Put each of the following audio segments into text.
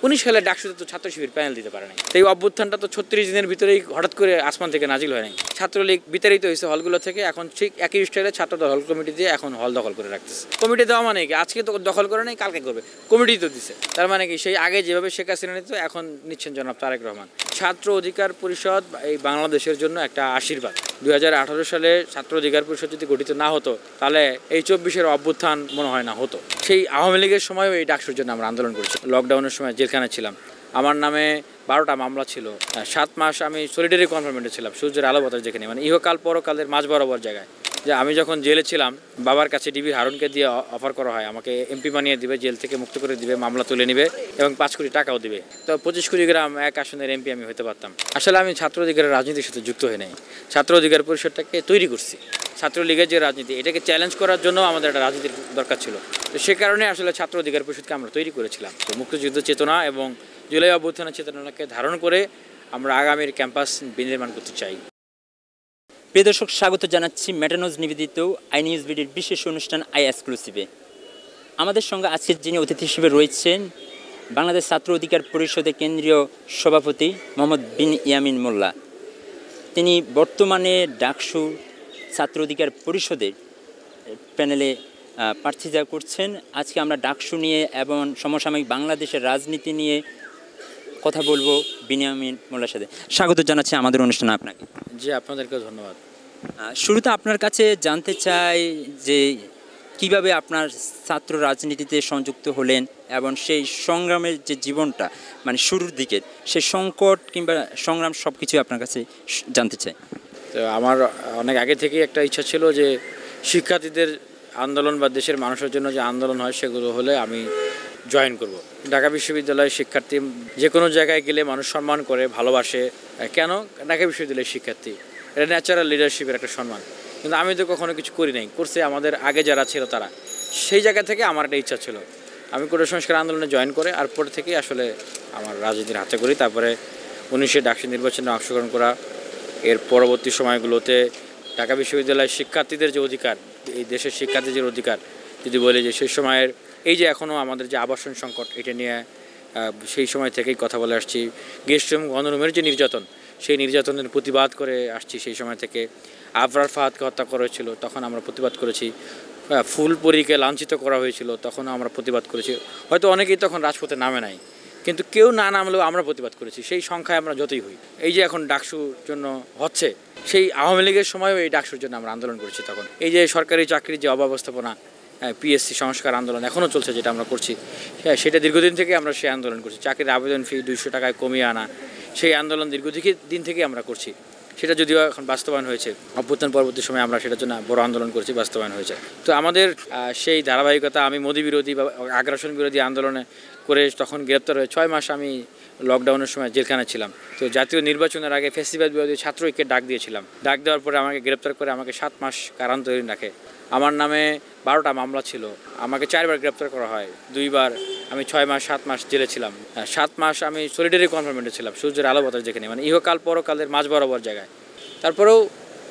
19 সালে ডাকসুতে তো ছাত্র শিবির প্যানেল দিতে পারে নাই। এই অভ্যুত্থানটা তো 36 দিনের ভিতরেই হঠাৎ করে আসমান থেকে নাজিল হয় নাই। ছাত্রলীগ বিতাড়িত হয়েছে হলগুলো থেকে, এখন ঠিক একই স্টাইলে ছাত্রদল হল কমিটি দিয়ে এখন হল দখল করে রাখতেছে। কমিটি দেওয়া মানে কি, আজকে তো দখল করে নাই, কালকে করবে, কমিটি তো দিছে। তার মানে কি, সেই আগে যেভাবে শেখ হাসিনা নিত এখন নিচ্ছেন জনাব তারেক রহমান। ছাত্র অধিকার পরিষদ এই বাংলাদেশের জন্য একটা আশীর্বাদ। 2018 সালে ছাত্র অধিকার পরিষদ যদি গঠিত না হতো তাহলে এই 24-এর অভ্যুত্থান মনে হয় না হতো। সেই আওয়ামী লীগের সময়ও এই ডাকসুর জন্য আমরা আন্দোলন করেছি। লকডাউনের সময় জেলখানায় ছিলাম, আমার নামে 12টা মামলা ছিল। 7 মাস আমি সলিডারি কনফার্মেন্টে ছিলাম, সূর্যের আলো বাতাস যেখানে, মানে ইহকাল পরকালের মাঝ বরাবর জায়গায়। যে আমি যখন জেলে ছিলাম, বাবার কাছে ডিবি হারুনকে দিয়ে অফার করা হয় আমাকে এমপি বানিয়ে দিবে, জেল থেকে মুক্ত করে দিবে, মামলা তুলে নিবে এবং 5 কোটি টাকাও দিবে। তো 25 কুড়িগ্রাম এক আসনের এমপি আমি হতে পারতাম। আসলে আমি ছাত্র অধিকারের রাজনীতির সাথে যুক্ত হয়ে নাই, ছাত্র অধিকার পরিষদটাকে তৈরি করছি। ছাত্রলীগের যে রাজনীতি, এটাকে চ্যালেঞ্জ করার জন্য আমাদের একটা রাজনীতির দরকার ছিল। তো সে কারণে আসলে ছাত্র অধিকার পরিষদকে আমরা তৈরি করেছিলাম। তো মুক্তিযুদ্ধ চেতনা এবং জুলাই অভ্যুত্থানের চেতনাকে ধারণ করে আমরা আগামীর ক্যাম্পাস বিনির্মাণ করতে চাই। প্রিয় দর্শক, স্বাগত জানাচ্ছি মেটানোজ নিবেদিত আই নিউজ বিডির বিশেষ অনুষ্ঠান আই এক্সক্লুসিভে। আমাদের সঙ্গে আজকে যিনি অতিথি হিসেবে রয়েছেন, বাংলাদেশ ছাত্র অধিকার পরিষদের কেন্দ্রীয় সভাপতি মোহাম্মদ বিন ইয়ামিন মোল্লা। তিনি বর্তমানে ডাকসু ছাত্র অধিকার পরিষদের প্যানেলে প্রার্থিতা করছেন। আজকে আমরা ডাকসু নিয়ে এবং সমসাময়িক বাংলাদেশের রাজনীতি নিয়ে কথা বলবো বিন ইয়ামিন মোল্লার সাথে। স্বাগত জানাচ্ছি আমাদের অনুষ্ঠানে আপনাকে। জি, আপনাদেরকেও ধন্যবাদ। শুরুতে আপনার কাছে জানতে চাই যে কিভাবে আপনার ছাত্র রাজনীতিতে সংযুক্ত হলেন এবং সেই সংগ্রামের যে জীবনটা, মানে শুরুর দিকের সেই সংকট কিংবা সংগ্রাম সব কিছুই আপনার কাছে জানতে চাই। তো আমার অনেক আগে থেকেই একটা ইচ্ছা ছিল যে শিক্ষার্থীদের আন্দোলন বা দেশের মানুষের জন্য যে আন্দোলন হয় সেগুলো হলে আমি জয়েন করব। ঢাকা বিশ্ববিদ্যালয়ের শিক্ষার্থী যে কোনো জায়গায় গেলে মানুষ সম্মান করে, ভালোবাসে। কেন? ঢাকা বিশ্ববিদ্যালয়ের শিক্ষার্থী, এটা ন্যাচারাল লিডারশিপের একটা সম্মান। কিন্তু আমি তো কখনো কিছু করি নাই, করছে আমাদের আগে যারা ছিল তারা। সেই জায়গা থেকে আমার একটা ইচ্ছা ছিল আমি কোটা সংস্কার আন্দোলনে জয়েন করে আর পরে থেকেই আসলে আমার রাজনীতির হাতে করি। তারপরে 19-এ ডাকসু নির্বাচনে অংশগ্রহণ করা, এর পরবর্তী সময়গুলোতে ঢাকা বিশ্ববিদ্যালয়ের শিক্ষার্থীদের যে অধিকার, এই দেশের শিক্ষার্থীদের অধিকার যদি বলি, যে সেই সময়ের এই যে এখনও আমাদের যে আবাসন সংকট, এটা নিয়ে সেই সময় থেকেই কথা বলে আসছি। গেস্ট রুম, গণরুমের যে নির্যাতন, সেই নির্যাতনের প্রতিবাদ করে আসছি সেই সময় থেকে। আবরার ফাহাদকে হত্যা করা হয়েছিল, তখন আমরা প্রতিবাদ করেছি। ফুলপরীকে লাঞ্ছিত করা হয়েছিল, তখনও আমরা প্রতিবাদ করেছি। হয়তো অনেকেই তখন রাজপথে নামে নাই, কিন্তু কেউ না নামলেও আমরা প্রতিবাদ করেছি। সেই সংখ্যায় আমরা যতই হই, এই যে এখন ডাকসুর জন্য হচ্ছে, সেই আওয়ামী লীগের সময়ও এই ডাকসুর জন্য আমরা আন্দোলন করেছি। তখন এই যে সরকারি চাকরির যে অব্যবস্থাপনা, পিএসসি সংস্কার আন্দোলন এখনও চলছে, যেটা আমরা করছি, সেটা দীর্ঘদিন থেকে আমরা সেই আন্দোলন করছি। চাকরির আবেদন ফি 200 টাকায় কমিয়ে আনা, সেই আন্দোলন দীর্ঘদিন থেকে আমরা করছি। সেটা যদিও এখন বাস্তবায়ন হয়েছে, অভ্যুত্থান পরবর্তী সময় আমরা সেটার জন্য বড় আন্দোলন করছি, বাস্তবায়ন হয়েছে। তো আমাদের সেই ধারাবাহিকতা, আমি মোদি বিরোধী বা আগ্রাসন বিরোধী আন্দোলনে করে তখন গ্রেপ্তার হয়ে 6 মাস আমি লকডাউনের সময় জেলখানায় ছিলাম। তো জাতীয় নির্বাচনের আগে ফেস্টিভ্যাল বিরোধী ছাত্র ঐক্যের ডাক দিয়েছিলাম। ডাক দেওয়ার পরে আমাকে গ্রেপ্তার করে আমাকে 7 মাস কারান্তরীণ রাখে। আমার নামে 12টা মামলা ছিল, আমাকে 4বার গ্রেপ্তার করা হয়, 2বার। আমি 6 মাস 7 মাস জেলে ছিলাম। 7 মাস আমি সলিডারি কনফার্মেন্টে ছিলাম, সূর্যের আলো বাতাস যেখানে, মানে ইহকাল পরকালের মাঝ বরাবর জায়গায়। তারপরেও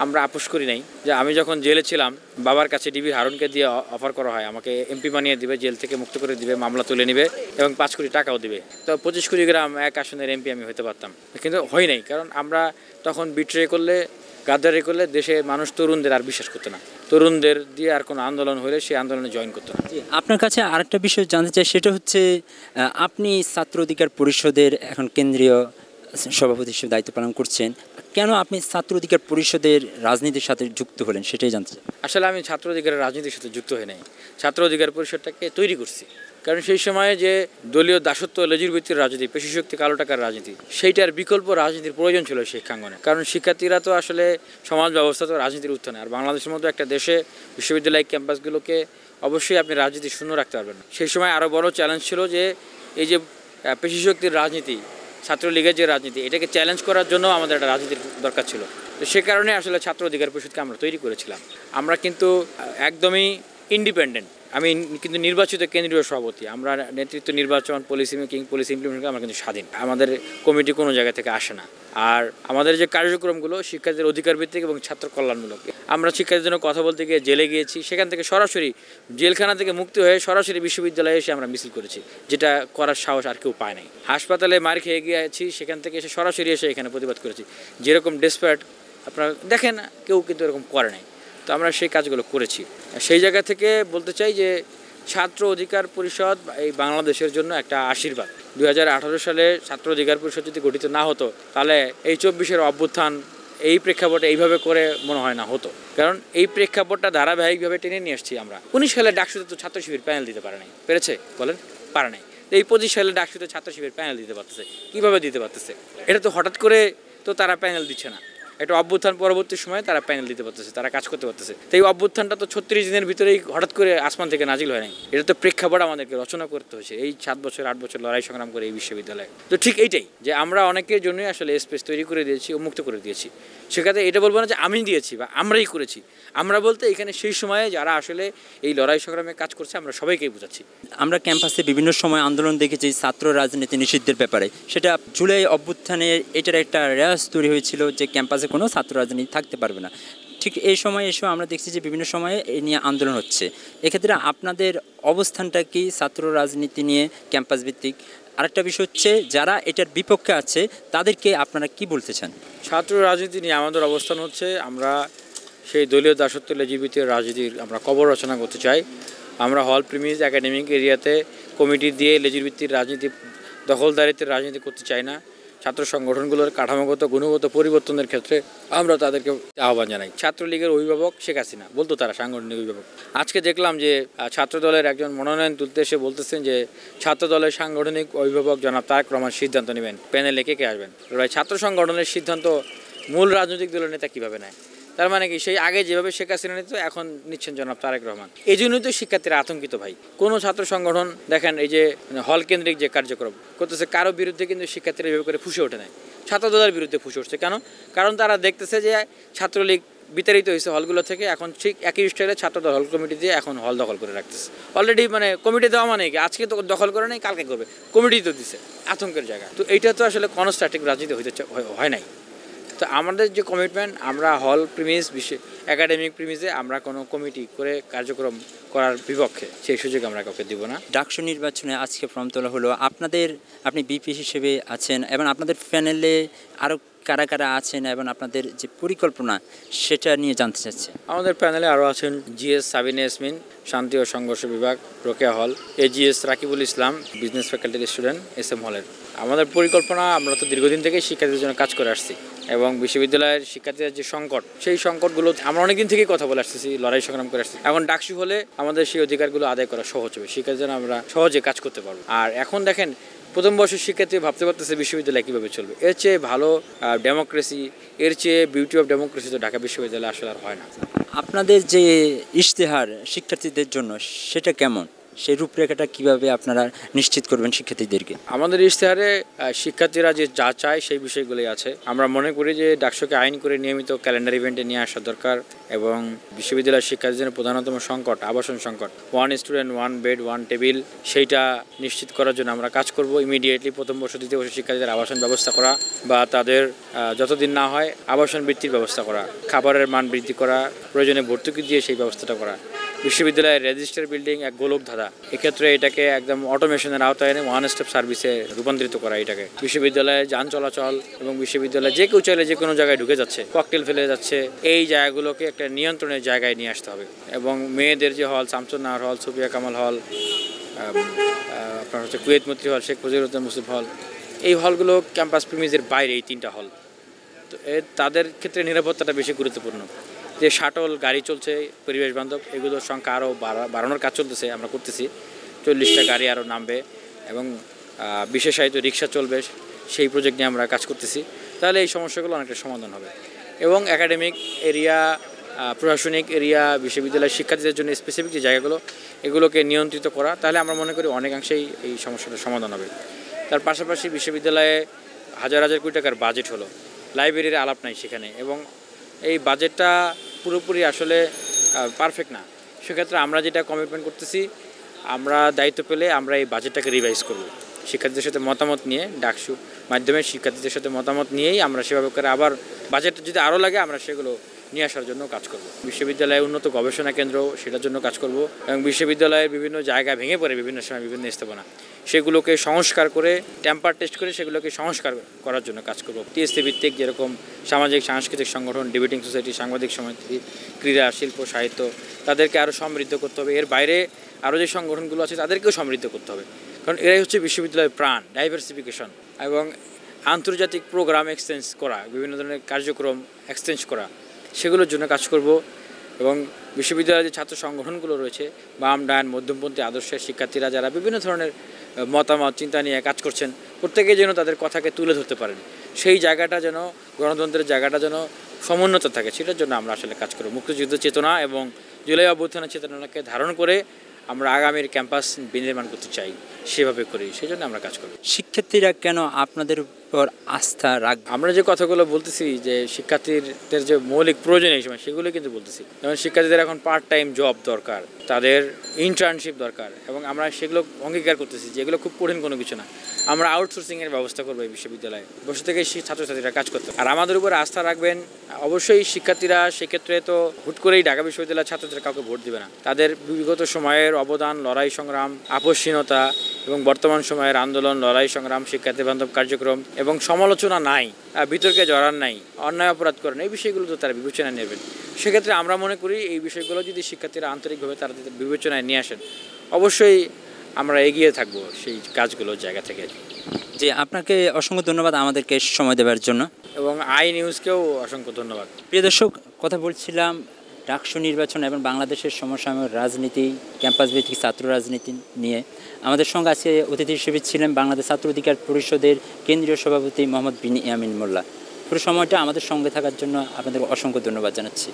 আমরা আপোষ করি নাই। যে আমি যখন জেলে ছিলাম, বাবার কাছে ডিবি হারুনকে দিয়ে অফার করা হয় আমাকে এমপি বানিয়ে দিবে, জেল থেকে মুক্ত করে দিবে, মামলা তুলে নিবে এবং 5 কোটি টাকাও দিবে। তো 25 কুড়িগ্রাম এক আসনের এমপি আমি হতে পারতাম, কিন্তু হয় নাই। কারণ আমরা তখন বিট্রে করলে, গাদ্দারি করলে দেশে মানুষ, তরুণদের আর বিশ্বাস করতো না। তরুণদের দিয়ে আর কোনো আন্দোলন হলে সেই আন্দোলনে জয়েন করতো না। আপনার কাছে আরেকটা বিষয় জানতে চাই, সেটা হচ্ছে আপনি ছাত্র অধিকার পরিষদের এখন কেন্দ্রীয় সভাপতি হিসেবে দায়িত্ব পালন করছেন। কেন আপনি ছাত্র অধিকার পরিষদের রাজনীতির সাথে যুক্ত হলেন সেটাই জানতে চাই। আসলে আমি ছাত্র অধিকারের রাজনীতির সাথে যুক্ত হয়ে নাই, ছাত্র অধিকার পরিষদটাকে তৈরি করছি। কারণ সেই সময়ে যে দলীয় দাসত্ব, লেজুর ভিত্তির রাজনীতি, পেশিশক্তি, কালো টাকার রাজনীতি, সেইটার বিকল্প রাজনীতির প্রয়োজন ছিল শিক্ষাঙ্গনে। কারণ শিক্ষার্থীরা তো আসলে সমাজ ব্যবস্থা তো রাজনীতির উত্থানে, আর বাংলাদেশের মতো একটা দেশে বিশ্ববিদ্যালয় ক্যাম্পাসগুলোকে অবশ্যই আপনি রাজনীতি শূন্য রাখতে পারবেন না। সেই সময় আরও বড় চ্যালেঞ্জ ছিল যে এই যে পেশিশক্তির রাজনীতি, ছাত্রলীগের যে রাজনীতি, এটাকে চ্যালেঞ্জ করার জন্য আমাদের একটা রাজনীতির দরকার ছিল। তো সে কারণে আসলে ছাত্র অধিকার পরিষদকে আমরা তৈরি করেছিলাম। আমরা কিন্তু একদমই ইন্ডিপেন্ডেন্ট, আমি কিন্তু নির্বাচিত কেন্দ্রীয় সভাপতি, আমরা নেতৃত্ব নির্বাচন, পলিসি মেকিং, পলিসি ইমপ্লিমেন্ট আমরা কিন্তু স্বাধীন, আমাদের কমিটি কোনো জায়গা থেকে আসে না। আর আমাদের যে কার্যক্রমগুলো শিক্ষার্থীদের অধিকার ভিত্তিক এবং ছাত্র কল্যাণমূলক। আমরা শিক্ষার্থীদের জন্য কথা বলতে গিয়ে জেলে গিয়েছি, সেখান থেকে সরাসরি জেলখানা থেকে মুক্তি হয়ে সরাসরি বিশ্ববিদ্যালয়ে এসে আমরা মিছিল করেছি, যেটা করার সাহস আর কেউ পায় নাই। হাসপাতালে মার খেয়ে গিয়েছি, সেখান থেকে এসে সরাসরি এসে এখানে প্রতিবাদ করেছি। যেরকম ডেসপারেট আপনারা দেখেন, কেউ কিন্তু এরকম করে নাই। তো আমরা সেই কাজগুলো করেছি। সেই জায়গা থেকে বলতে চাই যে ছাত্র অধিকার পরিষদ এই বাংলাদেশের জন্য একটা আশীর্বাদ। 2018 সালে ছাত্র অধিকার পরিষদ যদি গঠিত না হতো, তাহলে এই 24-এর অভ্যুত্থান এই প্রেক্ষাপটে এইভাবে করে মনে হয় না হতো। কারণ এই প্রেক্ষাপটটা ধারাবাহিকভাবে টেনে নিয়ে আসছি আমরা। 19 সালে ডাকসুতে তো ছাত্র শিবির প্যানেল দিতে পারে নাই, পেরেছে বলেন? পারে নাই। এই 25 সালে ডাকসুতে ছাত্র শিবির প্যানেল দিতে পারতেছে, কীভাবে দিতে পারতেছে? এটা তো হঠাৎ করে তো তারা প্যানেল দিচ্ছে না, একটা অভ্যুত্থান পরবর্তী সময়ে তারা প্যানেল দিতে পারতেছে, তারা কাজ করতে পারতেছে। তো এই অভ্যুত্থানটা তো 36 দিনের ভিতরেই হঠাৎ করে আসমান থেকে নাজিল হয় নাই, এটা তো প্রেক্ষাপট আমাদেরকে রচনা করতে হয়েছে এই 7 বছর 8 বছর লড়াই সংগ্রাম করে এই বিশ্ববিদ্যালয়ে। তো ঠিক এইটাই যে আমরা অনেকের জন্যই আসলে স্পেস তৈরি করে দিয়েছি, উন্মুক্ত করে দিয়েছি। সেখানে এটা বলবো না যে আমি দিয়েছি বা আমরাই করেছি, আমরা বলতে এখানে সেই সময়ে যারা আসলে এই লড়াই সংগ্রামে কাজ করছে আমরা সবাইকেই বোঝাচ্ছি। আমরা ক্যাম্পাসে বিভিন্ন সময় আন্দোলন দেখেছি ছাত্র রাজনীতি নিষিদ্ধের ব্যাপারে, সেটা জুলাই অভ্যুত্থানে এটার একটা রেয়াজ তৈরি হয়েছিল যে ক্যাম্পাসে কোনো ছাত্র রাজনীতি থাকতে পারবে না। ঠিক এই সময় এসেও আমরা দেখছি যে বিভিন্ন সময়ে এই নিয়ে আন্দোলন হচ্ছে। এক্ষেত্রে আপনাদের অবস্থানটা কি ছাত্র রাজনীতি নিয়ে ক্যাম্পাস ভিত্তিক? আরেকটা বিষয় হচ্ছে যারা এটার বিপক্ষে আছে তাদেরকে আপনারা কি বলতে চান? ছাত্র রাজনীতি নিয়ে আমাদের অবস্থান হচ্ছে আমরা সেই দলীয় দাসত্ব লেজিবিলিটি রাজনীতির আমরা কবর রচনা করতে চাই। আমরা হল প্রিমিস একাডেমিক এরিয়াতে কমিটি দিয়ে লেজির ভিত্তির রাজনীতি, দখলদারিত্বের রাজনীতি করতে চাই না। ছাত্র সংগঠনগুলোর কাঠামোগত গুণগত পরিবর্তনের ক্ষেত্রে আমরা তাদেরকে আহ্বান জানাই। ছাত্রলীগের অভিভাবক শেখ হাসিনা বলতো তারা সাংগঠনিক অভিভাবক। আজকে দেখলাম যে ছাত্র দলের একজন মনোনয়ন তুলতে এসে বলতেছেন যে ছাত্র দলের সাংগঠনিক অভিভাবক জনাব তারেক রহমান সিদ্ধান্ত নেবেন প্যানেলে কে কে আসবেন। ছাত্র সংগঠনের সিদ্ধান্ত মূল রাজনৈতিক দলের নেতা কীভাবে নেয়? তার মানে কি সেই আগে যেভাবে শেখ হাসিনা নিত এখন নিচ্ছেন জনাব তারেক রহমান। এই জন্যই তো শিক্ষার্থীরা আতঙ্কিত ভাই। কোনো ছাত্র সংগঠন দেখেন এই যে হল কেন্দ্রিক যে কার্যক্রম করতেছে, কারো বিরুদ্ধে কিন্তু শিক্ষার্থীরা এভাবে করে ফুসে ওঠে নাই। ছাত্র দলের বিরুদ্ধে ফুসে উঠছে কেন? কারণ তারা দেখতেছে যে ছাত্রলীগ বিতাড়িত হয়েছে হলগুলো থেকে, এখন ঠিক একই স্টাইলে ছাত্রদল হল কমিটি দিয়ে এখন হল দখল করে রাখতেছে। অলরেডি মানে কমিটি দেওয়া মানে কি আজকে তো দখল করে নেই, কালকে করবে, কমিটি তো দিছে। আতঙ্কের জায়গা। তো এইটা তো আসলে কনস্ট্রাকটিভ রাজনীতি হয় নাই। তো আমাদের যে কমিটমেন্ট, আমরা হল প্রিমিস একাডেমিক প্রিমিসে আমরা কোনো কমিটি করে কার্যক্রম করার বিপক্ষে, সেই সুযোগ আমরা কাউকে দিব না। ডাকসু নির্বাচনে আজকে ফর্ম তোলা হলো, আপনি বিপি হিসেবে আছেন এবং আপনাদের প্যানেলে আরও কারা কারা আছেন এবং আপনাদের যে পরিকল্পনা সেটা নিয়ে জানতে চাচ্ছি। আমাদের প্যানেলে আরও আছেন জিএস সাবিনা ইয়াসমিন, শান্তি ও সংঘর্ষ বিভাগ, রোকেয়া হল, এজিএস রাকিবুল ইসলাম, বিজনেস ফ্যাকাল্টির স্টুডেন্ট, SM হলের। আমাদের পরিকল্পনা, আমরা তো দীর্ঘদিন থেকে শিক্ষার্থীদের জন্য কাজ করে আসছি এবং বিশ্ববিদ্যালয়ের শিক্ষার্থীদের যে সংকট, সেই সংকটগুলো আমরা অনেকদিন থেকেই কথা বলে আসতেছি, লড়াই সংগ্রাম করে আসছি। এখন ডাকসু হলে আমাদের সেই অধিকারগুলো আদায় করা সহজ হবে, শিক্ষার্থীরা আমরা সহজে কাজ করতে পারবো। আর এখন দেখেন প্রথম বর্ষের শিক্ষার্থী ভাবতে পারতেছে বিশ্ববিদ্যালয় কীভাবে চলবে। এর চেয়ে ভালো ডেমোক্রেসি, এর চেয়ে বিউটি অফ ডেমোক্রেসি তো ঢাকা বিশ্ববিদ্যালয়ে আসলে আর হয় না। আপনাদের যে ইশতেহার শিক্ষার্থীদের জন্য সেটা কেমন? সেই রূপরেখাটা কিভাবে আপনারা নিশ্চিত করবেন শিক্ষার্থীদেরকে? আমাদের ইশতেহারে শিক্ষার্থীরা যে যা চায় সেই বিষয়গুলোই আছে। আমরা মনে করি যে ডাকসুকে আইন করে নিয়মিত ক্যালেন্ডার ইভেন্টে নিয়ে আসা দরকার এবং বিশ্ববিদ্যালয়ের শিক্ষার্থীদের জন্য প্রধানতম সংকট আবাসন সংকট, 1 স্টুডেন্ট 1 বেড 1 টেবিল, সেইটা নিশ্চিত করার জন্য আমরা কাজ করব। ইমিডিয়েটলি প্রথম বর্ষ দ্বিতীয় বর্ষের শিক্ষার্থীদের আবাসন ব্যবস্থা করা বা তাদের যতদিন না হয় আবাসন বৃত্তির ব্যবস্থা করা, খাবারের মান বৃদ্ধি করা, প্রয়োজনে ভর্তুকি দিয়ে সেই ব্যবস্থাটা করা। বিশ্ববিদ্যালয়ের রেজিস্টার বিল্ডিং এক গোলক ধাঁধা, এক্ষেত্রে এটাকে একদম অটোমেশনের আওতায় এনে 1 স্টেপ সার্ভিসে রূপান্তরিত করা। এটাকে বিশ্ববিদ্যালয়ে যান চলাচল এবং বিশ্ববিদ্যালয়ে যে কেউ চাইলে যে কোনো জায়গায় ঢুকে যাচ্ছে, ককটেল ফেলে যাচ্ছে, এই জায়গাগুলোকে একটা নিয়ন্ত্রণের জায়গায় নিয়ে আসতে হবে। এবং মেয়েদের যে হল, শামসুন্নাহার হল, সুফিয়া কামাল হল, আপনার হচ্ছে কুয়েত মৈত্রী হল, শেখ ফজিলুদ্দিন মুসলিম হল, এই হলগুলো ক্যাম্পাস প্রিমিসের বাইরে, এই 3টা হল। তো তাদের ক্ষেত্রে নিরাপত্তাটা বেশি গুরুত্বপূর্ণ। যে শাটল গাড়ি চলছে পরিবেশ বান্ধব, এগুলোর সংখ্যা আরও বাড়ানোর কাজ চলতেছে, আমরা করতেছি। 40টা গাড়ি আরও নামবে এবং বিশেষায়িত রিক্সা চলবে, সেই প্রজেক্ট নিয়ে আমরা কাজ করতেছি। তাহলে এই সমস্যাগুলো অনেকটা সমাধান হবে। এবং একাডেমিক এরিয়া, প্রশাসনিক এরিয়া, বিশ্ববিদ্যালয়ের শিক্ষার্থীদের জন্য স্পেসিফিক যে জায়গাগুলো, এগুলোকে নিয়ন্ত্রিত করা, তাহলে আমরা মনে করি অনেকাংশেই এই সমস্যাটার সমাধান হবে। তার পাশাপাশি বিশ্ববিদ্যালয়ে হাজার হাজার কোটি টাকার বাজেট হলো, লাইব্রেরির আলাপ নাই সেখানে, এবং এই বাজেটটা পুরোপুরি আসলে পারফেক্ট না। সেক্ষেত্রে আমরা যেটা কমিটমেন্ট করতেছি, আমরা দায়িত্ব পেলে আমরা এই বাজেটটাকে রিভাইজ করব। শিক্ষার্থীদের সাথে মতামত নিয়ে, ডাকসু মাধ্যমে শিক্ষার্থীদের সাথে মতামত নিয়েই আমরা সেভাবে করে আবার বাজেট যদি আরও লাগে আমরা সেগুলো নিয়ে আসার জন্য কাজ করব। বিশ্ববিদ্যালয়ে উন্নত গবেষণা কেন্দ্র, সেটার জন্য কাজ করব এবং বিশ্ববিদ্যালয়ের বিভিন্ন জায়গা ভেঙে পড়ে বিভিন্ন সময় বিভিন্ন স্থাপনা, সেগুলোকে সংস্কার করে টেম্পার টেস্ট করে সেগুলোকে সংস্কার করার জন্য কাজ করব। টিএসসি ভিত্তিক যেরকম সামাজিক সাংস্কৃতিক সংগঠন, ডিবেটিং সোসাইটি, সাংবাদিক সমিতি, ক্রীড়া, শিল্প, সাহিত্য, তাদেরকে আরও সমৃদ্ধ করতে হবে। এর বাইরে আরও যে সংগঠনগুলো আছে তাদেরকেও সমৃদ্ধ করতে হবে, কারণ এরাই হচ্ছে বিশ্ববিদ্যালয়ের প্রাণ। ডাইভার্সিফিকেশন এবং আন্তর্জাতিক প্রোগ্রাম এক্সচেঞ্জ করা, বিভিন্ন ধরনের কার্যক্রম এক্সচেঞ্জ করা, সেগুলোর জন্য কাজ করব। এবং বিশ্ববিদ্যালয়ের যে ছাত্র সংগঠনগুলো রয়েছে, বাম ডান মধ্যমপন্থী আদর্শের শিক্ষার্থীরা যারা বিভিন্ন ধরনের মতামত চিন্তা নিয়ে কাজ করছেন, প্রত্যেকে যেন তাদের কথাকে তুলে ধরতে পারেন, সেই জায়গাটা যেন, গণতন্ত্রের জায়গাটা যেন সমুন্নত থাকে, সেটার জন্য আমরা আসলে কাজ করব। মুক্তিযুদ্ধ চেতনা এবং জুলাই অভ্যুত্থানের চেতনাকে ধারণ করে আমরা আগামীর ক্যাম্পাস বিনির্মাণ করতে চাই, সেভাবে করি, সেই জন্য আমরা কাজ করব। শিক্ষার্থীরা কেন আপনাদের উপর আস্থা রাখবে? আমরা যে কথাগুলো বলতেছি যে শিক্ষার্থীদের যে মৌলিক প্রয়োজন এই সময়, সেগুলো কিন্তু বলতেছি। যেমন শিক্ষার্থীদের এখন পার্ট টাইম জব দরকার, তাদের ইন্টার্নশিপ দরকার, এবং আমরা সেগুলো অঙ্গীকার করতেছি যে এগুলো খুব কঠিন কোনো কিছু না। আমরা আউটসোর্সিংয়ের ব্যবস্থা করবো এই বিশ্ববিদ্যালয়ে, বসে থেকে ছাত্রছাত্রীরা কাজ করতে। আর আমাদের উপর আস্থা রাখবেন অবশ্যই শিক্ষার্থীরা। সেক্ষেত্রে তো হুট করেই ঢাকা বিশ্ববিদ্যালয়ের ছাত্রছাত্রীরা কাউকে ভোট দিবে না। তাদের বিগত সময়ের অবদান, লড়াই সংগ্রাম, আপোষহীনতা এবং বর্তমান সময়ের আন্দোলন, লড়াই সংগ্রাম, শিক্ষার্থী বান্ধব কার্যক্রম এবং সমালোচনা নাই, বিতর্কে জড়ান নাই, অন্যায় অপরাধ করেন, এই বিষয়গুলো তো তারা বিবেচনায় নেবেন। সেক্ষেত্রে আমরা মনে করি এই বিষয়গুলো যদি শিক্ষার্থীরা আন্তরিকভাবে তারা বিবেচনায় নিয়ে আসেন, অবশ্যই আমরা এগিয়ে থাকবো সেই কাজগুলোর জায়গা থেকে। যে আপনাকে অসংখ্য ধন্যবাদ আমাদেরকে সময় দেওয়ার জন্য, এবং আই নিউজকেও অসংখ্য ধন্যবাদ। প্রিয় দর্শক, কথা বলছিলাম ডাকসু নির্বাচন এবং বাংলাদেশের সমসাময়িক রাজনীতি, ক্যাম্পাস ভিত্তিক ছাত্র রাজনীতি নিয়ে। আমাদের সঙ্গে আজকে অতিথি হিসেবে ছিলেন বাংলাদেশ ছাত্র অধিকার পরিষদের কেন্দ্রীয় সভাপতি মোহাম্মদ বিনিয়ামিন মোল্লা। পুরো সময়টা আমাদের সঙ্গে থাকার জন্য আপনাদের অসংখ্য ধন্যবাদ জানাচ্ছি।